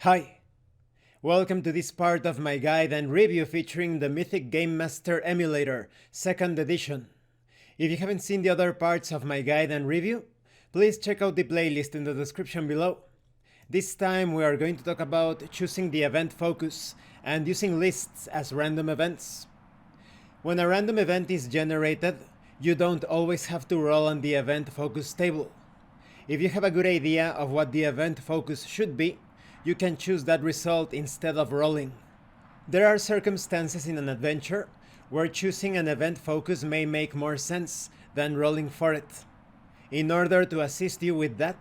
Hi! Welcome to this part of my guide and review featuring the Mythic Game Master Emulator, 2nd edition. If you haven't seen the other parts of my guide and review, please check out the playlist in the description below. This time we are going to talk about choosing the event focus and using lists as random events. When a random event is generated, you don't always have to roll on the event focus table. If you have a good idea of what the event focus should be, you can choose that result instead of rolling. There are circumstances in an adventure where choosing an event focus may make more sense than rolling for it. In order to assist you with that,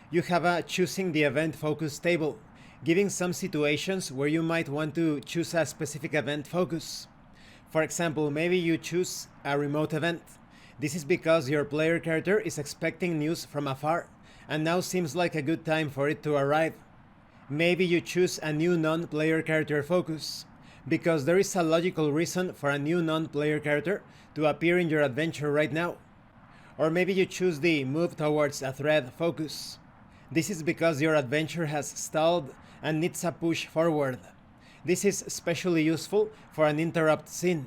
you have a choosing the event focus table, giving some situations where you might want to choose a specific event focus. For example, maybe you choose a remote event. This is because your player character is expecting news from afar, and now seems like a good time for it to arrive. Maybe you choose a new non-player character focus, because there is a logical reason for a new non-player character to appear in your adventure right now. Or maybe you choose the move towards a thread focus. This is because your adventure has stalled and needs a push forward. This is especially useful for an interrupt scene.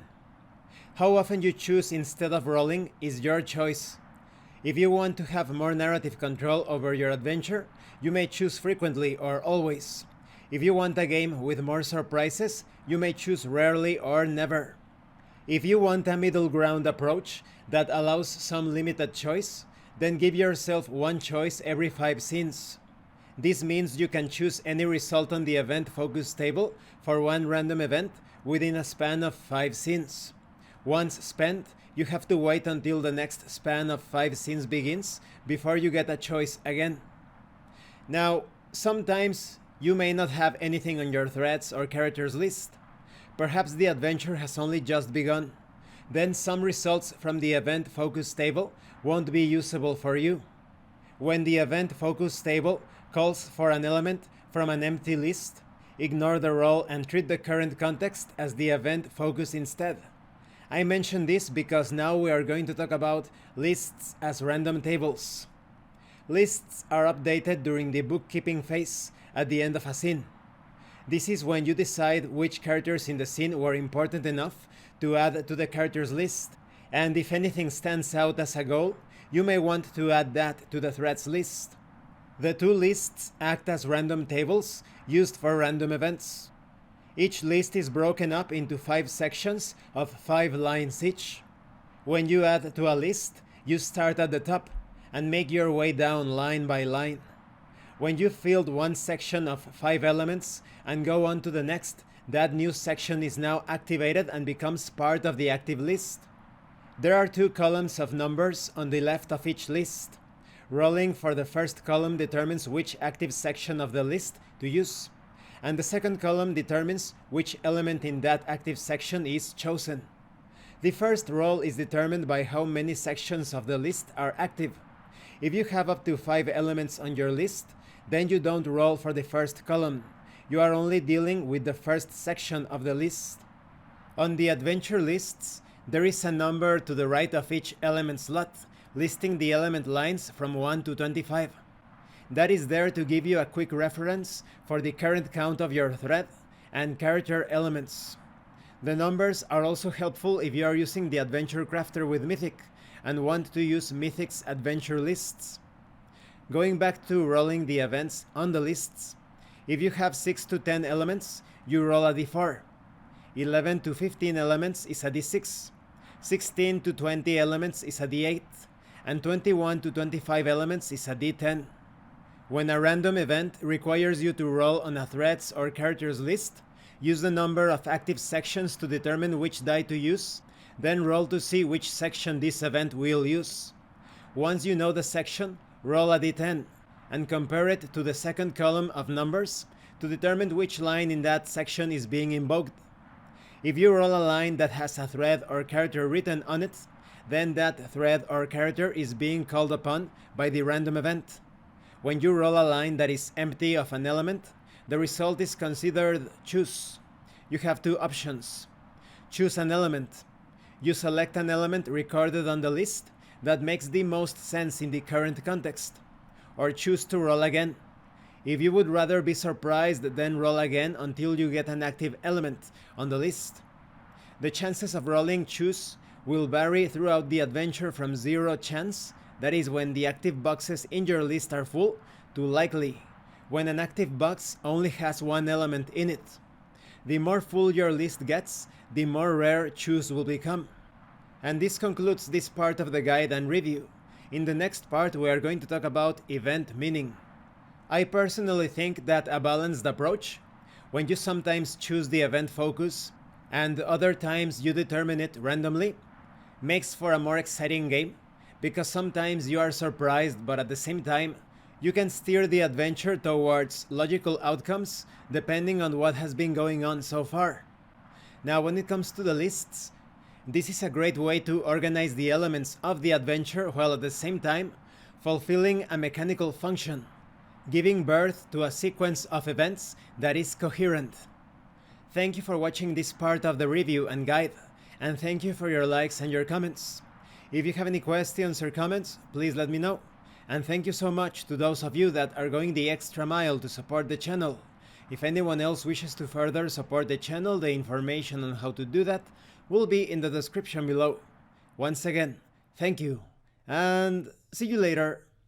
How often you choose instead of rolling is your choice. If you want to have more narrative control over your adventure, you may choose frequently or always. If you want a game with more surprises, you may choose rarely or never. If you want a middle ground approach that allows some limited choice, then give yourself one choice every 5 scenes. This means you can choose any result on the event focus table for one random event within a span of 5 scenes. Once spent, you have to wait until the next span of 5 scenes begins before you get a choice again. Now, sometimes you may not have anything on your threads or characters list. Perhaps the adventure has only just begun. Then some results from the event focus table won't be usable for you. When the event focus table calls for an element from an empty list, ignore the role and treat the current context as the event focus instead. I mention this because now we are going to talk about lists as random tables. Lists are updated during the bookkeeping phase at the end of a scene. This is when you decide which characters in the scene were important enough to add to the characters list, and if anything stands out as a goal, you may want to add that to the threads list. The two lists act as random tables used for random events. Each list is broken up into 5 sections of 5 lines each. When you add to a list, you start at the top and make your way down line by line. When you filled one section of 5 elements and go on to the next, that new section is now activated and becomes part of the active list. There are 2 columns of numbers on the left of each list. Rolling for the first column determines which active section of the list to use, and the second column determines which element in that active section is chosen. The first roll is determined by how many sections of the list are active. If you have up to 5 elements on your list, then you don't roll for the first column. You are only dealing with the first section of the list. On the adventure lists, there is a number to the right of each element slot, listing the element lines from 1 to 25. That is there to give you a quick reference for the current count of your thread and character elements. The numbers are also helpful if you are using the Adventure Crafter with Mythic and want to use Mythic's adventure lists. Going back to rolling the events on the lists, if you have 6 to 10 elements, you roll a d4. 11 to 15 elements is a d6. 16 to 20 elements is a d8. And 21 to 25 elements is a d10. When a random event requires you to roll on a threads or characters list, use the number of active sections to determine which die to use, then roll to see which section this event will use. Once you know the section, roll a d10 and compare it to the second column of numbers to determine which line in that section is being invoked. If you roll a line that has a thread or character written on it, then that thread or character is being called upon by the random event. When you roll a line that is empty of an element, the result is considered choose. You have 2 options. Choose an element. You select an element recorded on the list that makes the most sense in the current context, or choose to roll again. If you would rather be surprised, then roll again until you get an active element on the list. The chances of rolling choose will vary throughout the adventure from 0 chance, that is when the active boxes in your list are full, to likely, when an active box only has one element in it. The more full your list gets, the more rare choose will become. And this concludes this part of the guide and review. In the next part we are going to talk about event meaning. I personally think that a balanced approach, when you sometimes choose the event focus and other times you determine it randomly, makes for a more exciting game, because sometimes you are surprised but at the same time you can steer the adventure towards logical outcomes depending on what has been going on so far. Now when it comes to the lists, this is a great way to organize the elements of the adventure while at the same time fulfilling a mechanical function, giving birth to a sequence of events that is coherent. Thank you for watching this part of the review and guide, and thank you for your likes and your comments. If you have any questions or comments, please let me know. And thank you so much to those of you that are going the extra mile to support the channel. If anyone else wishes to further support the channel, the information on how to do that will be in the description below. Once again, thank you, and see you later.